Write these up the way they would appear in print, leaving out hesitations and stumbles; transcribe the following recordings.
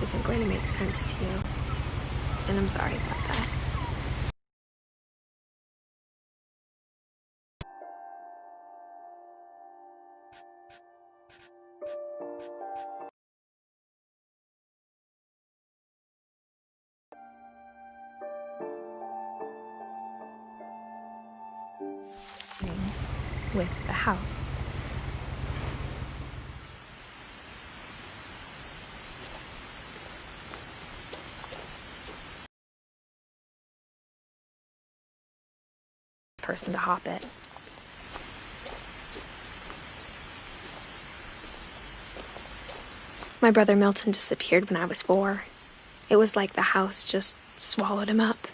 isn't going to make sense to you, and I'm sorry about that. With the house. Person to hop it. My brother Milton disappeared when I was 4. It was like the house just swallowed him up.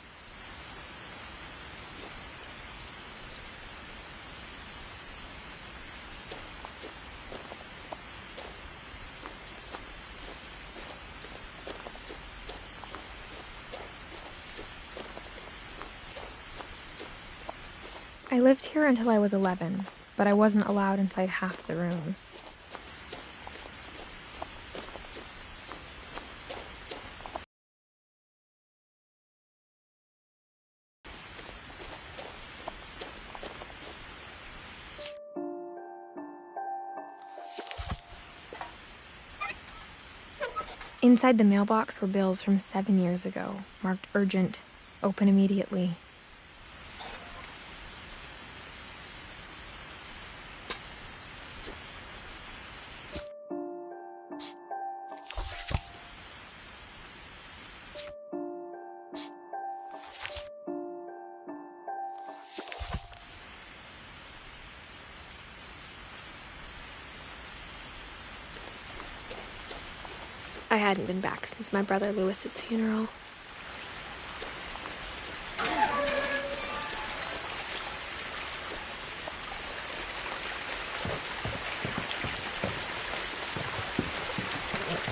I lived here until I was 11, but I wasn't allowed inside half the rooms. Inside the mailbox were bills from 7 years ago, marked urgent, open immediately. I hadn't been back since my brother Lewis's funeral.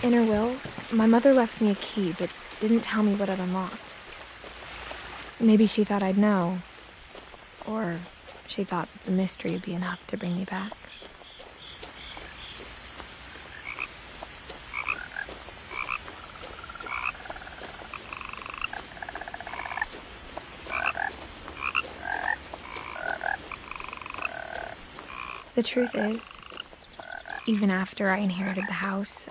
In her will, my mother left me a key but didn't tell me what it unlocked. Maybe she thought I'd know, or she thought that the mystery would be enough to bring me back. The truth is, even after I inherited the house,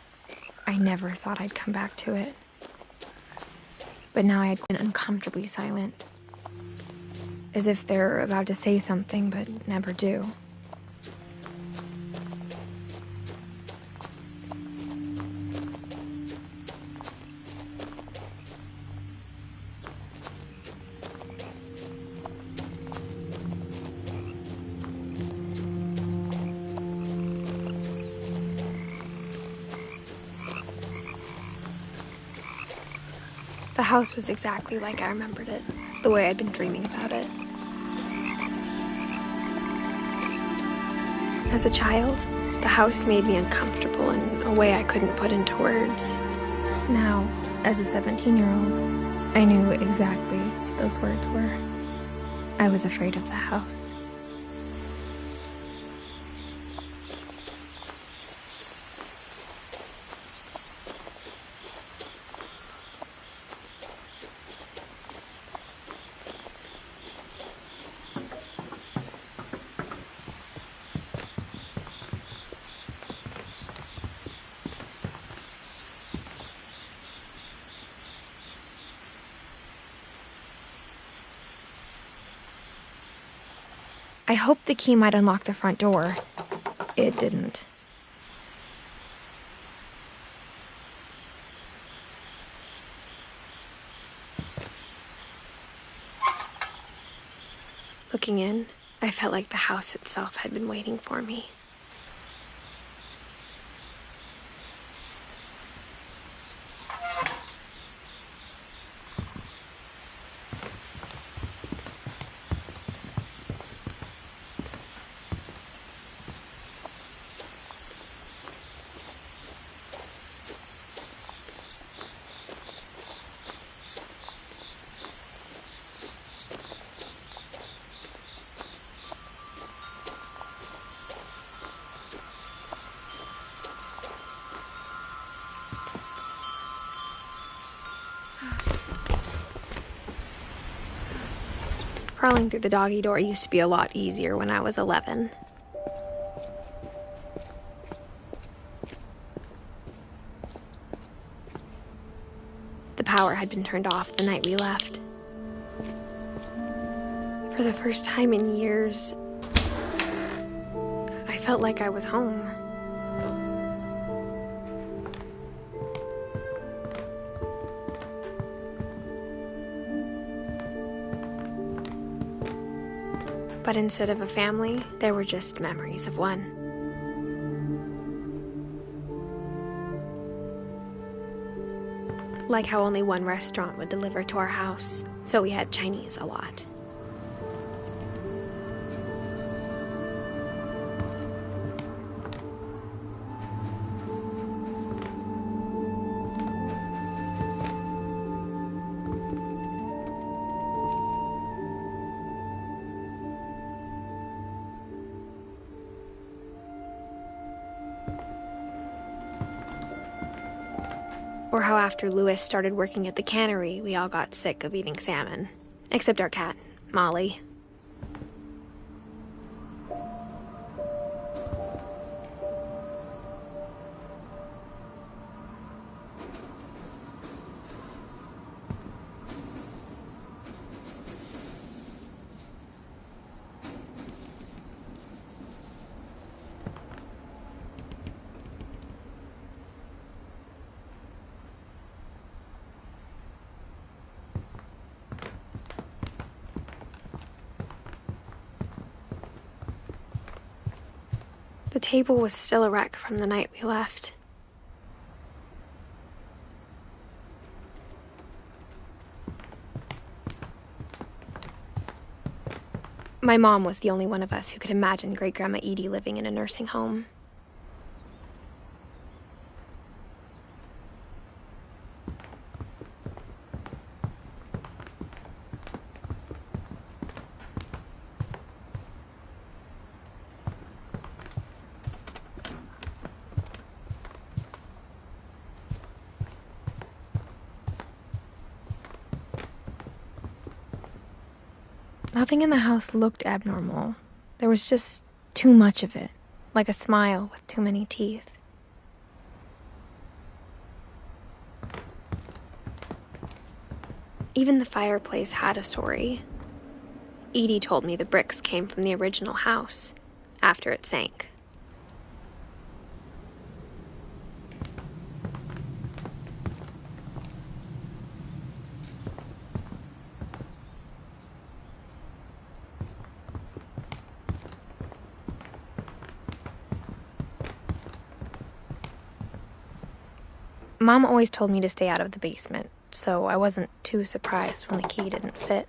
I never thought I'd come back to it. But now I had been uncomfortably silent, as if they're about to say something but never do. The house was exactly like I remembered it, the way I'd been dreaming about it. As a child, the house made me uncomfortable in a way I couldn't put into words. Now, as a 17-year-old, I knew exactly what those words were. I was afraid of the house. I hoped the key might unlock the front door. It didn't. Looking in, I felt like the house itself had been waiting for me. Crawling through the doggy door used to be a lot easier when I was 11. The power had been turned off the night we left. For the first time in years, I felt like I was home. But instead of a family, there were just memories of one. Like how only one restaurant would deliver to our house, so we had Chinese a lot. Or how after Louis started working at the cannery, we all got sick of eating salmon. Except our cat, Molly. The table was still a wreck from the night we left. My mom was the only one of us who could imagine Great-Grandma Edie living in a nursing home. Nothing in the house looked abnormal. There was just too much of it, like a smile with too many teeth. Even the fireplace had a story. Edie told me the bricks came from the original house, after it sank. Mom always told me to stay out of the basement, so I wasn't too surprised when the key didn't fit.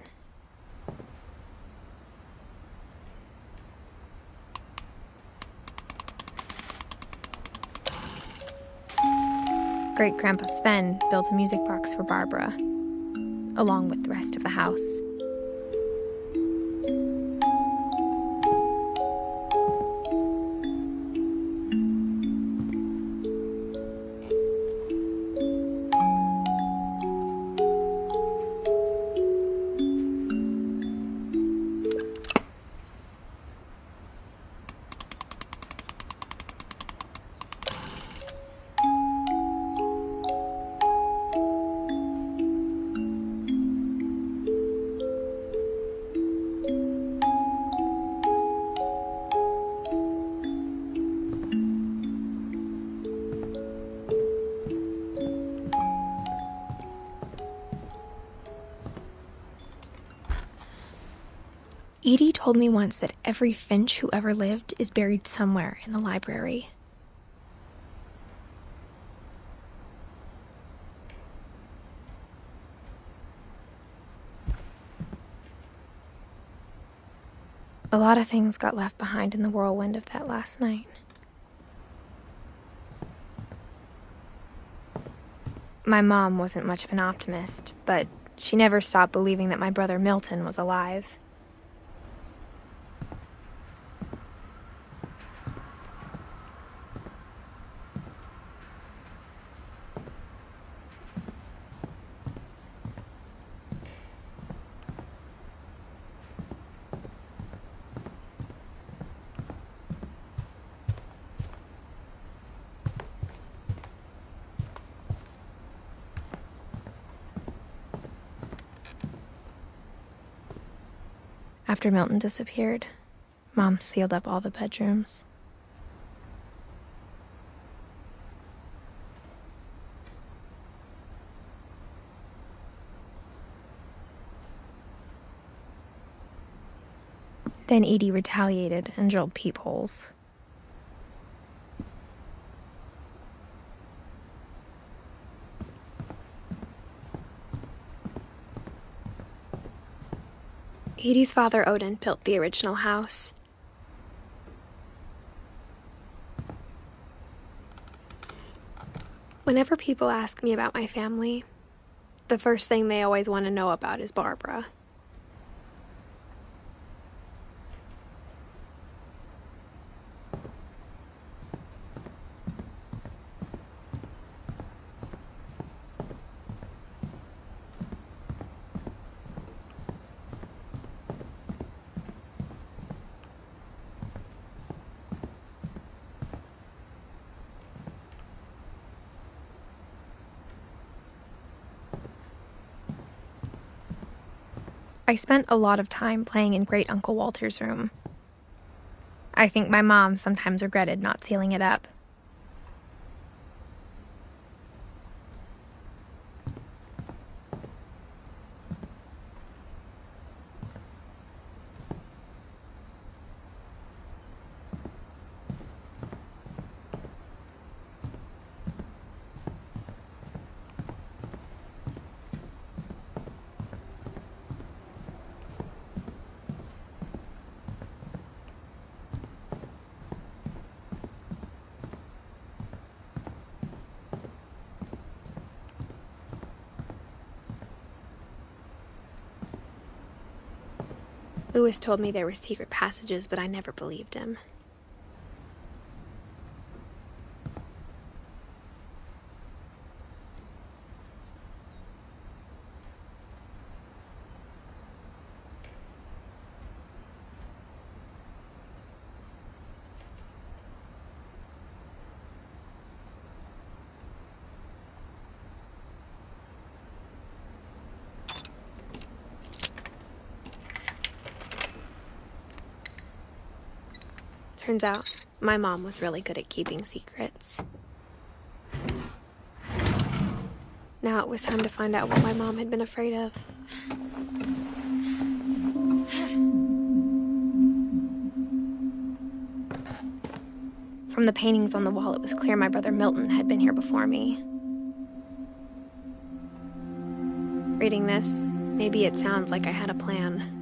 Great-Grandpa Sven built a music box for Barbara, along with the rest of the house. Edie told me once that every Finch who ever lived is buried somewhere in the library. A lot of things got left behind in the whirlwind of that last night. My mom wasn't much of an optimist, but she never stopped believing that my brother Milton was alive. After Milton disappeared, Mom sealed up all the bedrooms. Then Edie retaliated and drilled peepholes. Edie's father, Odin, built the original house. Whenever people ask me about my family, the first thing they always want to know about is Barbara. I spent a lot of time playing in Great Uncle Walter's room. I think my mom sometimes regretted not sealing it up. Louis told me there were secret passages, but I never believed him. Turns out, my mom was really good at keeping secrets. Now it was time to find out what my mom had been afraid of. From the paintings on the wall, it was clear my brother Milton had been here before me. Reading this, maybe it sounds like I had a plan.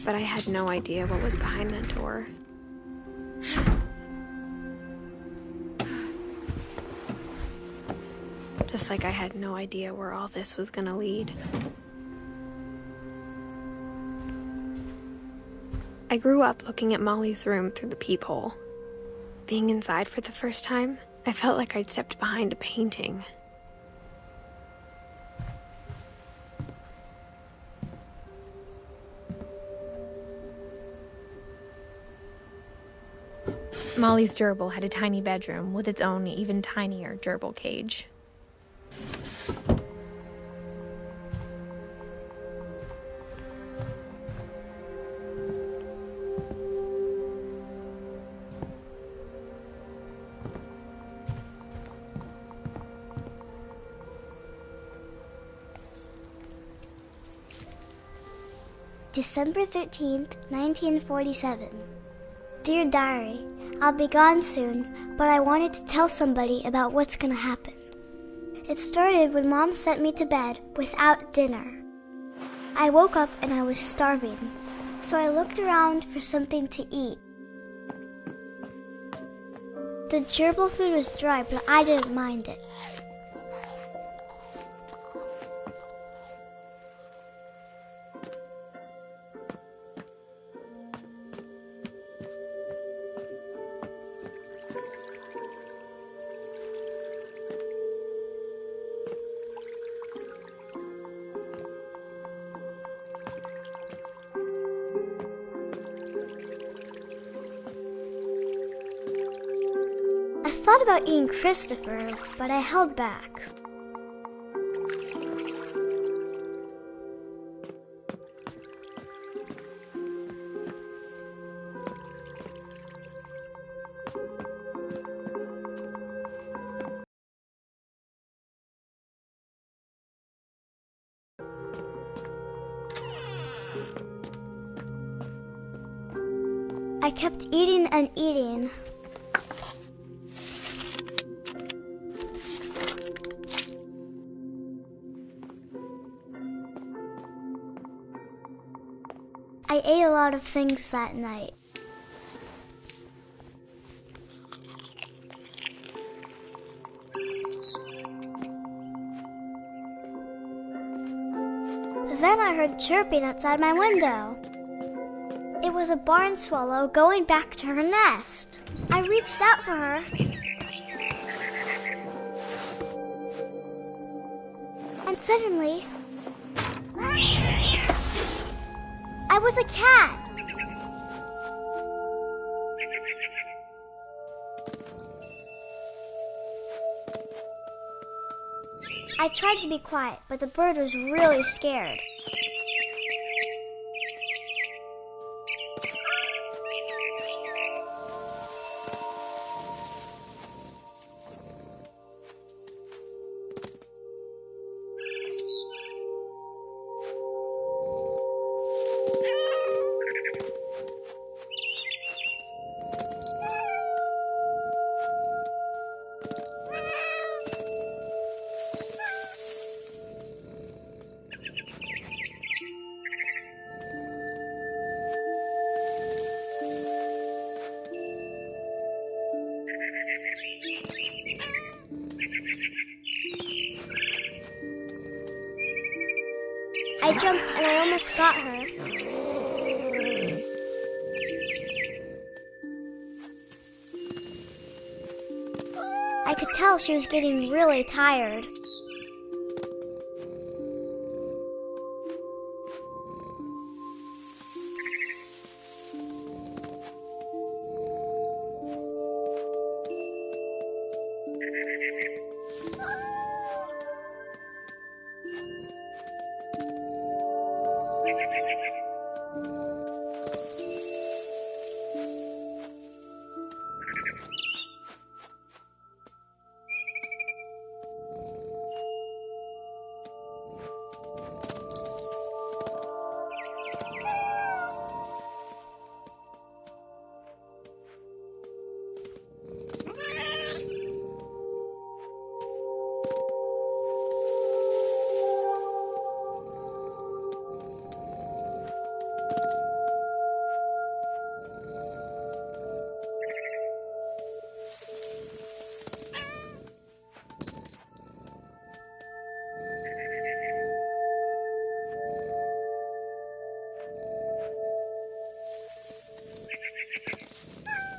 But I had no idea what was behind that door. Just like I had no idea where all this was gonna lead. I grew up looking at Molly's room through the peephole. Being inside for the first time, I felt like I'd stepped behind a painting. Molly's gerbil had a tiny bedroom with its own even tinier gerbil cage. December 13th, 1947. Dear Diary, I'll be gone soon, but I wanted to tell somebody about what's gonna happen. It started when Mom sent me to bed without dinner. I woke up and I was starving, so I looked around for something to eat. The gerbil food was dry, but I didn't mind it. thought about eating Christopher, but I held back. I kept eating and eating. I ate a lot of things that night. Then I heard chirping outside my window. It was a barn swallow going back to her nest. I reached out for her. And suddenly, I was a cat. I tried to be quiet, but the bird was really scared. I jumped and I almost got her. I could tell she was getting really tired.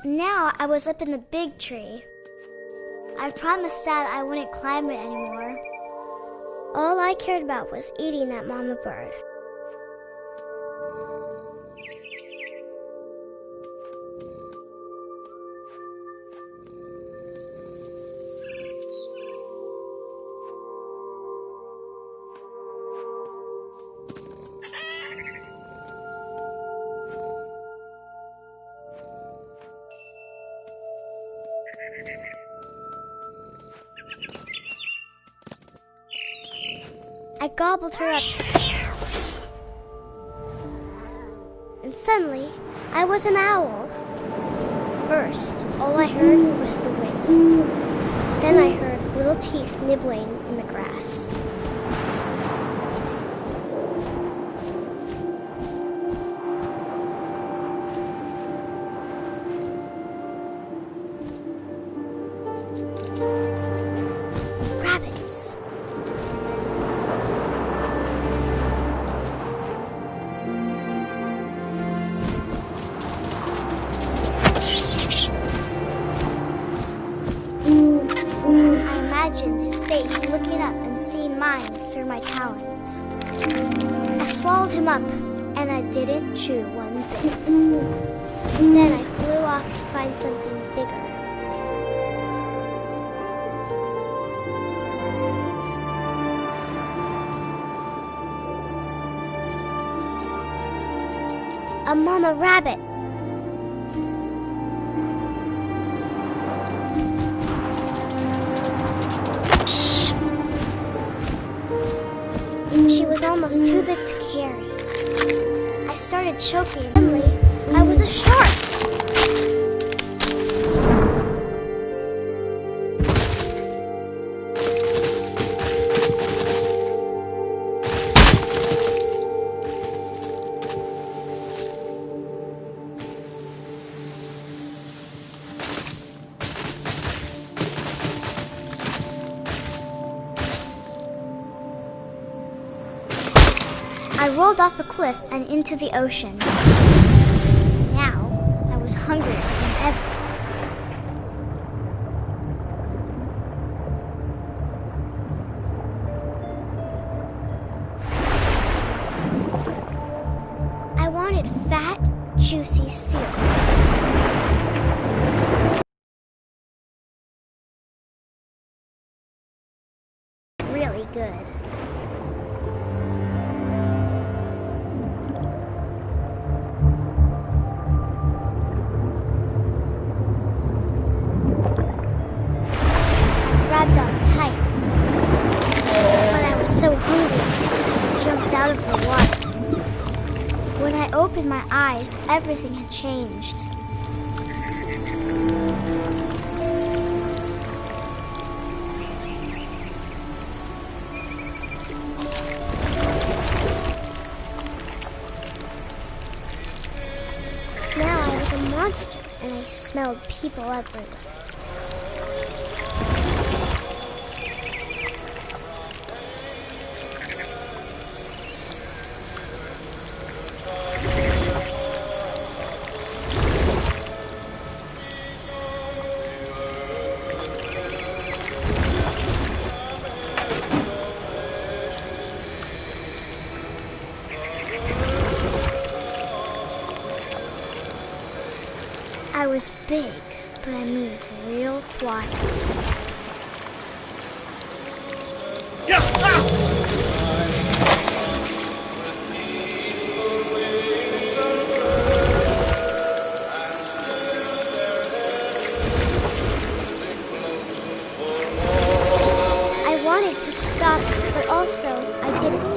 Now I was up in the big tree. I promised Dad I wouldn't climb it anymore. All I cared about was eating that mama bird. I gobbled her up. And suddenly, I was an owl. First, all I heard was the wind. Then I heard little teeth nibbling in the grass. Rabbits. I imagined his face looking up and seeing mine through my talons. I swallowed him up, and I didn't chew one bit. Then I flew off to find something bigger. A mama rabbit. She was almost too big to carry. I started choking. Suddenly, I was a shark. I rolled off a cliff and into the ocean. Now, I was hungrier than ever. I wanted fat, juicy seals. Really good. Grabbed on tight, but I was so hungry, I jumped out of the water. When I opened my eyes, everything had changed. Now I was a monster, and I smelled people everywhere. I was big, but I moved real quiet. I wanted to stop, but also I didn't.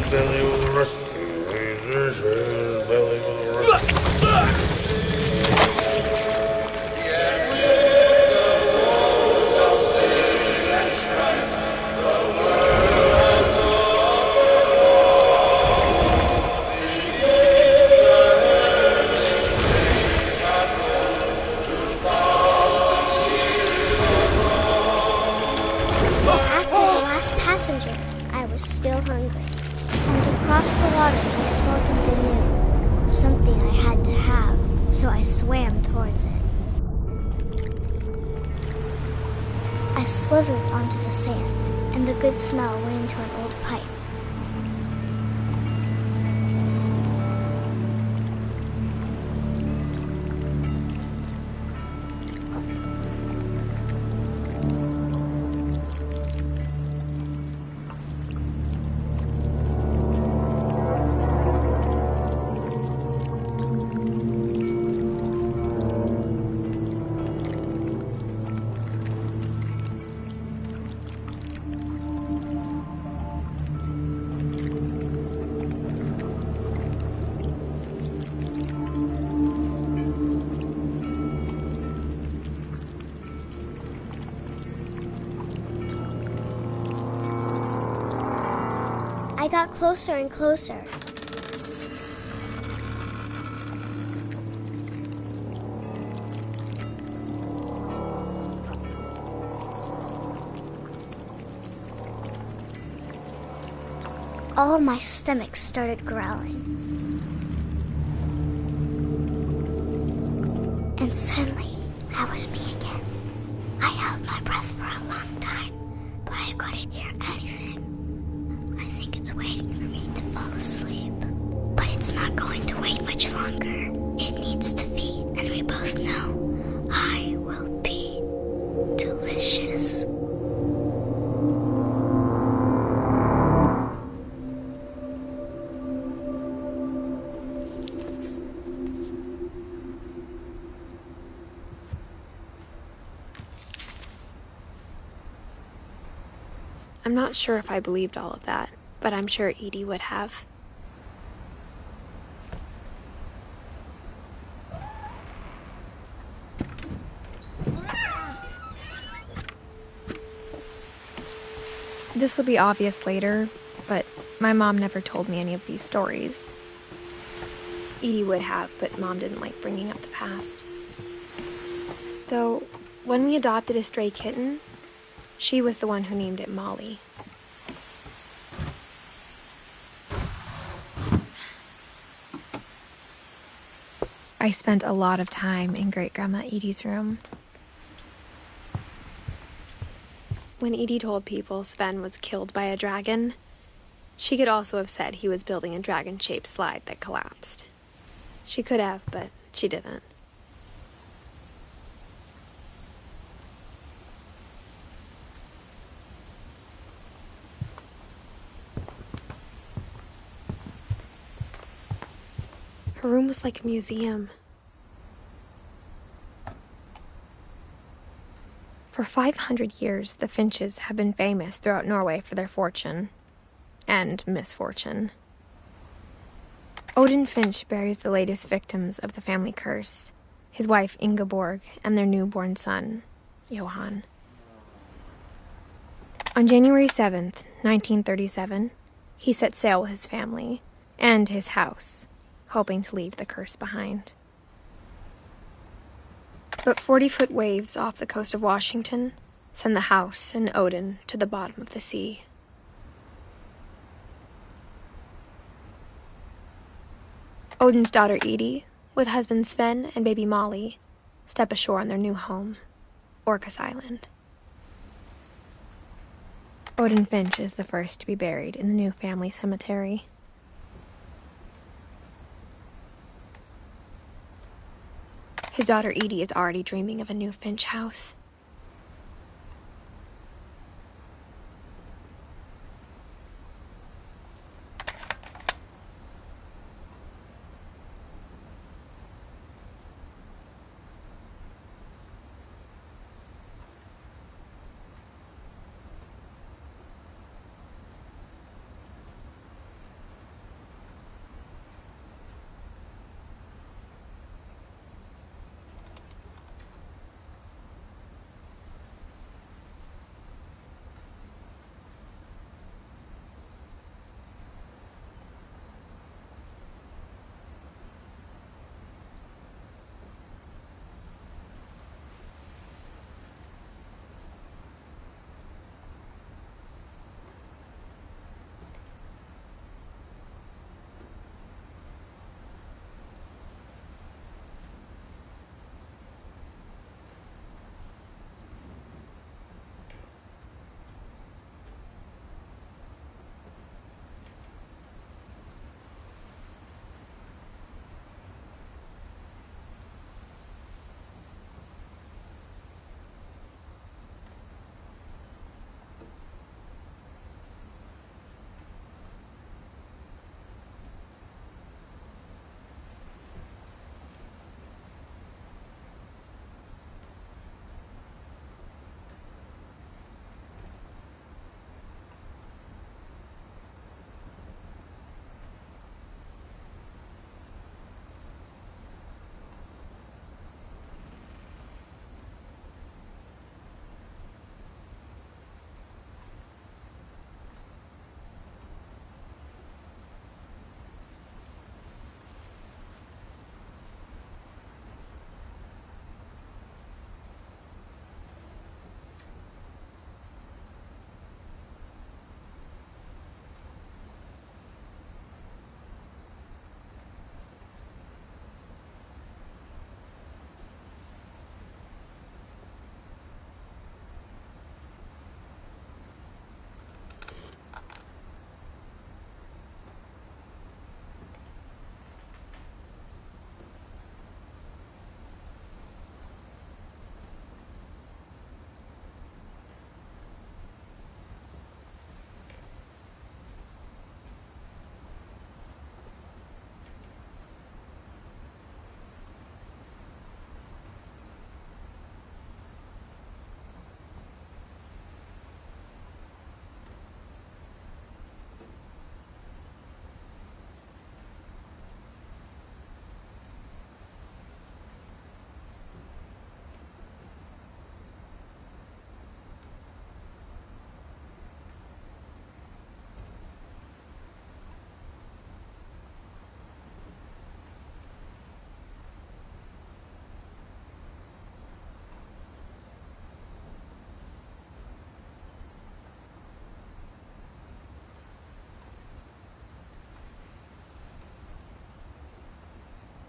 Belly was rusty, his belly was rusty. After the last passenger, I was still hungry. And across the water, I smelled something new. Something I had to have, so I swam towards it. I slithered onto the sand, and the good smell went into an old pipe. I got closer and closer. All my stomach started growling. And suddenly, I was me again. I held my breath for a long time, but I couldn't hear anything. I think it's waiting for me to fall asleep. But it's not going to wait much longer. It needs to feed, and we both know I'm not sure if I believed all of that, but I'm sure Edie would have. This will be obvious later, but my mom never told me any of these stories. Edie would have, but Mom didn't like bringing up the past. Though, when we adopted a stray kitten, she was the one who named it Molly. I spent a lot of time in Great-Grandma Edie's room. When Edie told people Sven was killed by a dragon, she could also have said he was building a dragon-shaped slide that collapsed. She could have, but she didn't. Her room was like a museum. For 500 years, the Finches have been famous throughout Norway for their fortune and misfortune. Odin Finch buries the latest victims of the family curse, his wife Ingeborg and their newborn son, Johan. On January 7th, 1937, he set sail with his family and his house, hoping to leave the curse behind. But 40-foot waves off the coast of Washington send the house and Odin to the bottom of the sea. Odin's daughter Edie, with husband Sven and baby Molly, step ashore on their new home, Orcas Island. Odin Finch is the first to be buried in the new family cemetery. His daughter Edie is already dreaming of a new Finch house.